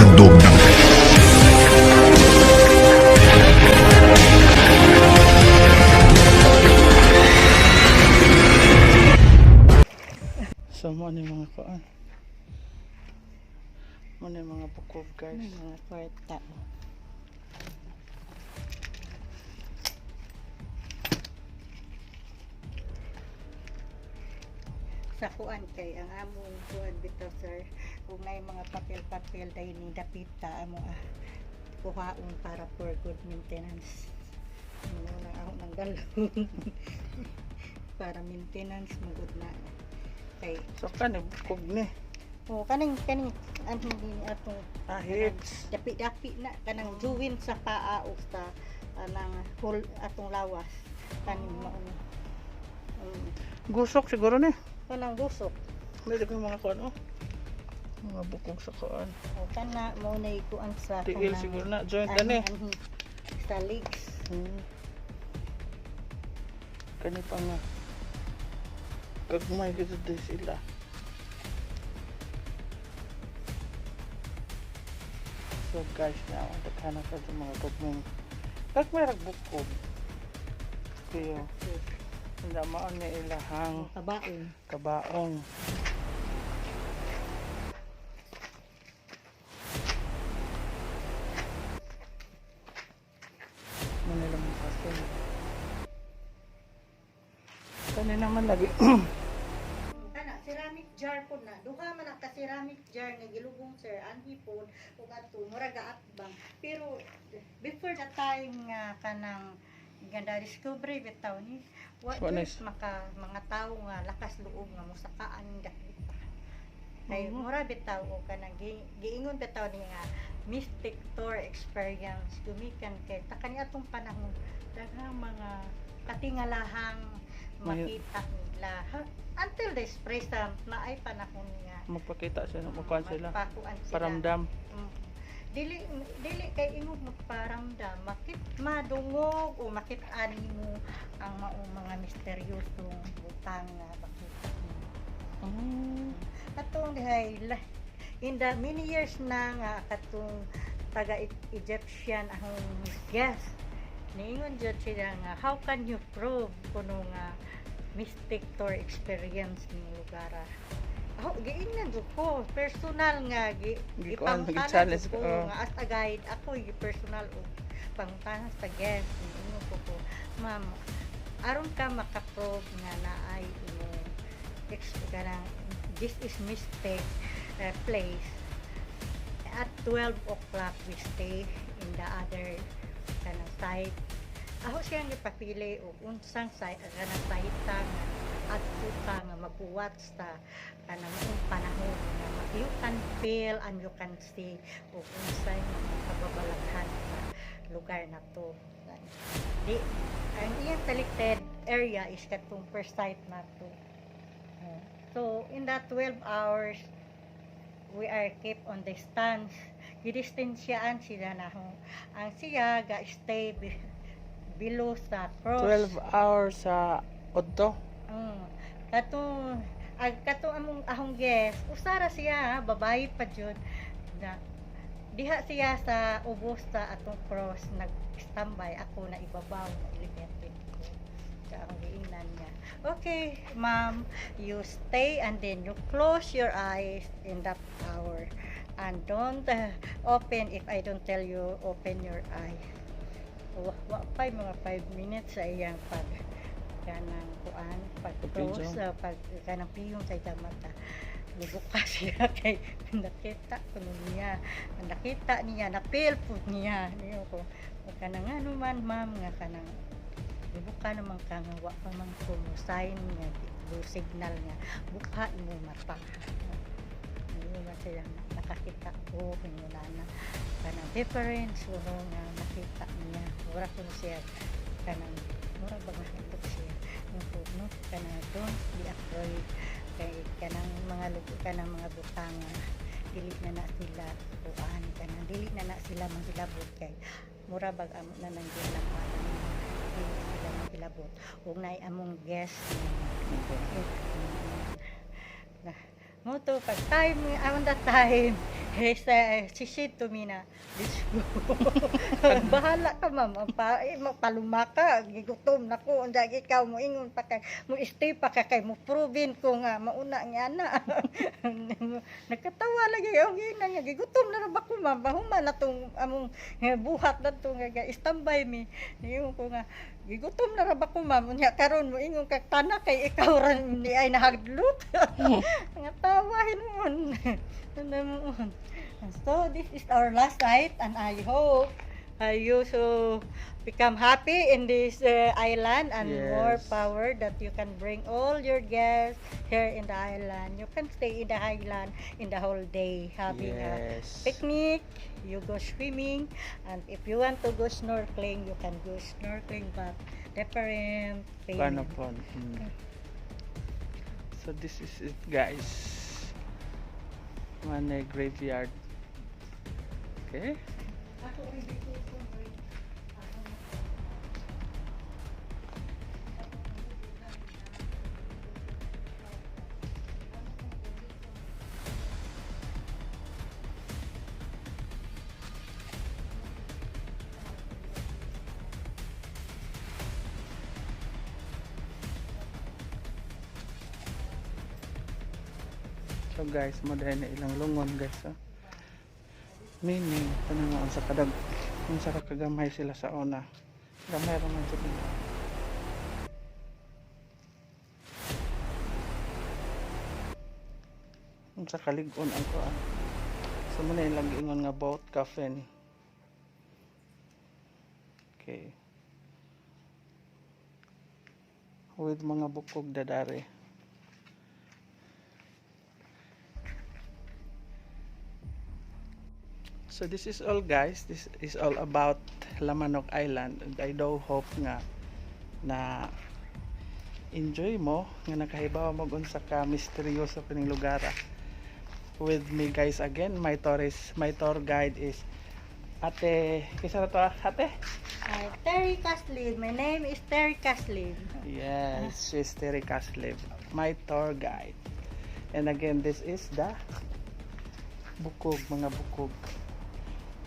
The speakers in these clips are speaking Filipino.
handog ng So mo ni mga kuan. Mo ni mga bukob guys. Mga kwarta. Sa kuan kay ang among kuan bitaw sir, kung may mga papel-papel dahil ni dapita amo kuhaon para for good maintenance. Muna ako ng galon para maintenance magud na kay So kani bukob ni. kaning ano din atong Hits. dapi-dapi na kanang juwin sa paa o sa anang hole atong lawas kaning mao Gusok siguro ni. kanang gusok Dili ko mga kuan oh. Mga bukog sa kuan. o kana mo na ikuan sa Tiil kanang- siguro na joint ano, ani. ano, sa legs. Kani pa nga. Kagmay gid di sila. So guys, now daghan ka sa mga gagmay. Kagmay rag bukob. Kaya hindi mao ni ilahang Kabaon. kabaong. Manila mo kasi. Kani naman lagi. Kana ceramic jar po na. Duha man ang ka-ceramic jar nga gilubong sir anhi po ug ato mura gaatbang. Pero before the time nga kanang ganda discovery bitaw ni wa What just is? mga tawo nga lakas loob nga mosakaan gahita. Kay Mhm. mura bitaw o kanang giingon bitaw ni nga mystic tour experience gumikan kay takani atong panahon daghang mga katingalahang makita nila until this present na ay panahon nga Magpakita sila, magkuhan sila. magpakuan sila. Paramdam. Mm. Dili kay imong magparamdam makit madungog o makit-ani mo ang maong mga misteryosong butang nga makita mo. Katong dihay in the many years na nga katong taga-Egyptian ang guess niingon jud sila nga how can you prove kuno nga mystic tour experience ning lugar. Giingnan jud ko personal nga Gikuan, ipangutanan gi-challenge jud ko ko. nga as a guide ako personal og pangutanan sa guest niingon ko ma'am aron ka maka-prove nga naay imong kanang this is mystic place at 12 o'clock we stay in the other kanang site ako siyang ipapili o unsang site kanang site nga adto ka nga magbuwat sa kanang panahon nga you can feel and you can see o unsay mga kababalaghan sa lugar na to di ang iyang selected area is katong first site na to. So, in that 12 hours, we are kept on distance. Gidistensyaan sila na ho. Ang siya ga-stay below sa cross. 12 hours sa Oddo. Katong among ahong guest, usara siya, babae pa jud na diha siya sa ubos sa atong cross nag-standby ako na ibabaw na elevated ko. Sa ang giingnan niya. Okay, ma'am, you stay and then you close your eyes in that hour and don't open if I don't tell you open your eyes. Mga 5 minutes sa iyang pag kanang kuan pag-close pag kanang piyong sa iyang mata. Bukas siya kay nakita ko niya. Nakita niya, na-feel po niya. Niyo ko kanang ano man ma'am nga kanang buka naman ka nga wa pa man ko mo sign nga blue signal nga buka mo mata yun na siya nakakita ko hinuna na kanang difference uno nga nakita niya mura ko siya kanang mura ba nga siya no kanang don't be afraid kay kanang mga lugo kanang mga butang dili na sila kuan kanang dili na sila manghilabot kay mura bag amo na nang ginalaman sila magilabot ug naay among guest na mo to pag time on that time She said to me na, let's go. Bahala ka ma'am, magpaluma ka, gigutom na ko, undag ikaw mo ingon pa kay, mo stay pa kay mo proven ko nga, mauna nga na. Nagkatawa lagi, okay na nga, gigutom na ba ko ma'am, bahuma na tong among buhat na tong nga, standby me. Ingon ko nga, gigutom na ra ba ko ma'am, unya karon mo ingon kag tanak kay ikaw ra ni ay nahadlok. Nga tawahin mo. So this is our last night and I hope you so become happy in this island and more Yes. power that you can bring all your guests here in the island. You can stay in the island in the whole day having a Yes. picnic, you go swimming, and if you want to go snorkeling, you can go snorkeling but different Paano payment. po? So this is it guys. One graveyard. Okay. So guys, mo dahil na ilang lungon guys. Meaning, tanong mo sa kadag, kung sa kagamay sila sa una. Gamay naman sa nila. Kung sa kaligon ang kuan. So muna ilang ingon nga boat cafe ni. Okay. With mga bukog dadari. So this is all guys, this is all about Lamanok Island and I do hope nga na enjoy mo nga nakahibaw mo unsa ka misteryoso kining lugar. With me guys again, my tour guide is Ate, kisa na to ate? Terry Kaslin. My name is Terry Kaslin. Yes, she's Terry Kaslin, my tour guide. And again, this is the bukog, mga bukog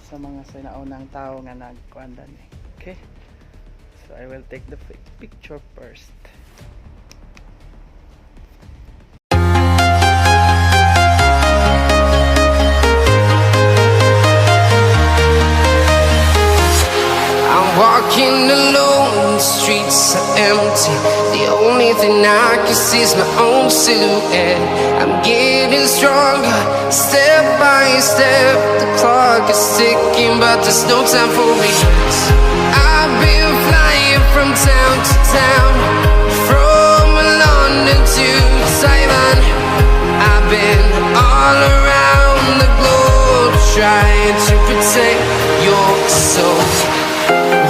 sa mga sinaunang tao nga nagkuandan eh. Okay? So I will take the picture first. I'm walking alone, the streets are empty. The only thing I can see is my own silhouette. I'm getting stronger, step by step. The clock is ticking, but there's no time for me. I've been flying from town to town, from London to Taiwan. I've been all around the globe, trying to protect your soul.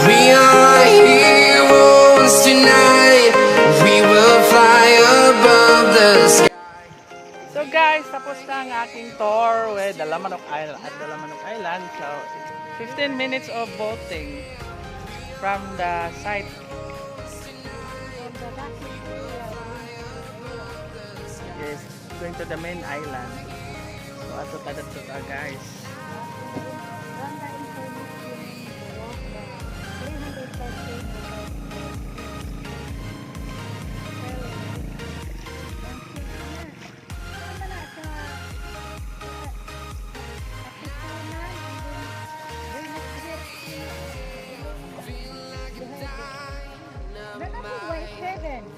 We are heroes tonight. We will fly above the sky. So guys, tapos na ang aking tour with the Lamanok Island at the Lamanok Island. So it's 15 minutes of boating from the site. Yes, going to the main island. So ato tadat sa guys.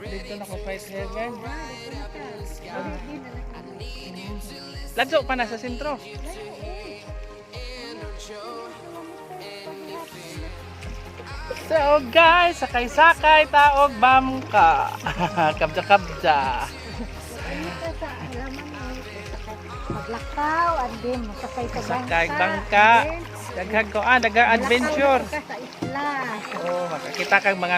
Dito na ko fight heaven. Lagso pa na sa sentro. So guys, sakay-sakay taog bangka. Kabja-kabja. Maglakaw, and then masakay sa Sakay bangka. Daghag ko daghang adventure. Sa isla. Oh, makakita kang mga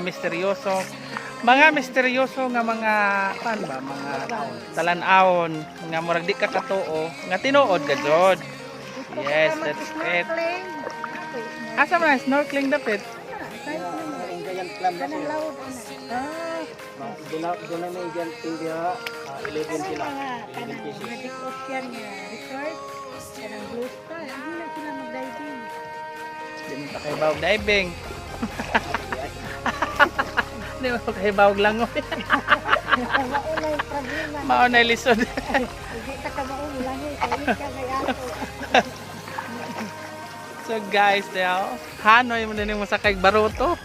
misteryoso nga mga pan ba, mga talan-awon nga murag di ka katuo, nga tinuod ka jud. Yes, that's it. Asa man ang snorkeling dapit? Doon na may dyan, India, 11 sila. 11 pieces. Magic Ocean resort. Kanang Blue Star, hindi na sila mag-diving. Hindi mo kahibaw diving. Hindi mo kahibaw langoy. Mauna yung problema. Mauna lisod. Hindi ka ka mauna eh. Kaya ka may ako. So guys, Hanoy mo din mo sa kay Baruto.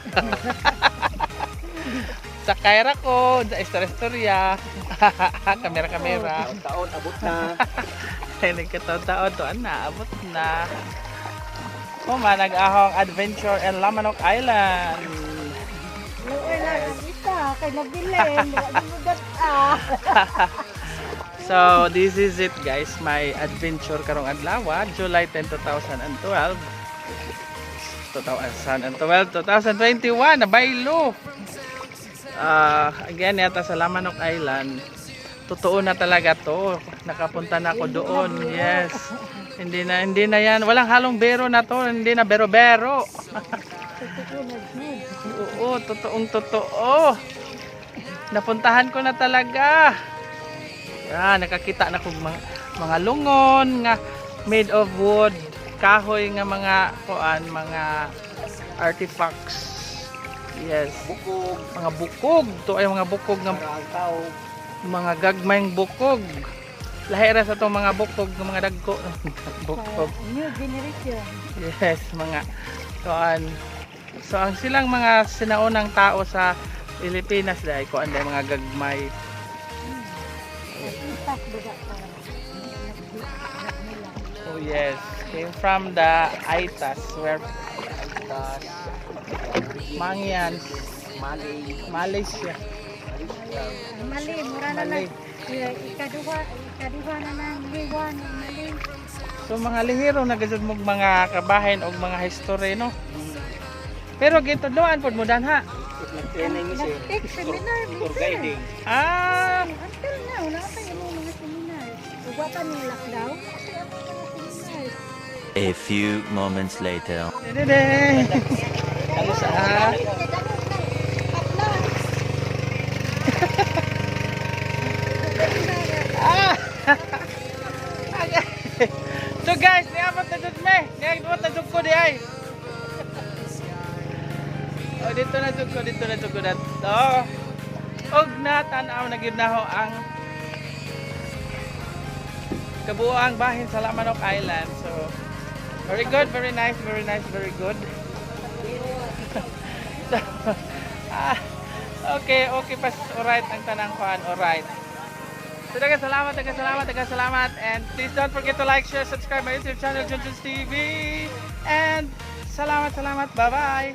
Sa Kaira ko, sa istorya. Kamera. Taon abot na. Ay, nagkataon-taon to, abot na. Nag-ahong adventure in Lamanok Island. Luoy lang ang isa. Kay nabilin. Nagugat So, this is it guys, my adventure karong adlaw, July 10, 2012. 2021, nabaylo. Again, yata sa Lamanok Island. Totoo na talaga to. Nakapunta na ako doon. Yes. Hindi na yan. Walang halong bero na to. Hindi na bero-bero. Oo, totoo. Napuntahan ko na talaga. Nakakita na kong mga lungon nga made of wood, kahoy nga mga artifacts. Yes. Bukog. Mga bukog. To ay mga bukog nga Rangkaw. mga gagmayng bukog. Lahi ra sa itong mga bukog ng mga dagko. Bukog. New generation. Yes, mga kuan. So ang silang mga sinaunang tao sa Pilipinas dai kuan dai mga gagmay. Impact baga pa. Oh yes, came from the Aitas where Mangyan, Malaysia. Mali, mura na Mali. lang. Ikaduha na ng liwan. Mali. So mga lihiro nagasud mo mga kabahin o mga history no. Pero gito doan pod mo danha. Nag-training siya. Nag-take seminar. Tour guiding. Until now, wala pa yung mga seminar. Uwa pa ng lockdown. Kasi ako mga seminar. A few moments later. Dede. Ano sa So guys, niabot na jud me. Niabot na jud ko di ay. Oh, dito na jud ko dito. Og natanaw na gyud naho ang kabuoang bahin sa Lamanok Island. So very good, very nice, very good. So, okay pas alright ang tanang kuan, alright. So daghang salamat and please don't forget to like, share, subscribe my YouTube channel Junjun's TV and salamat, bye bye.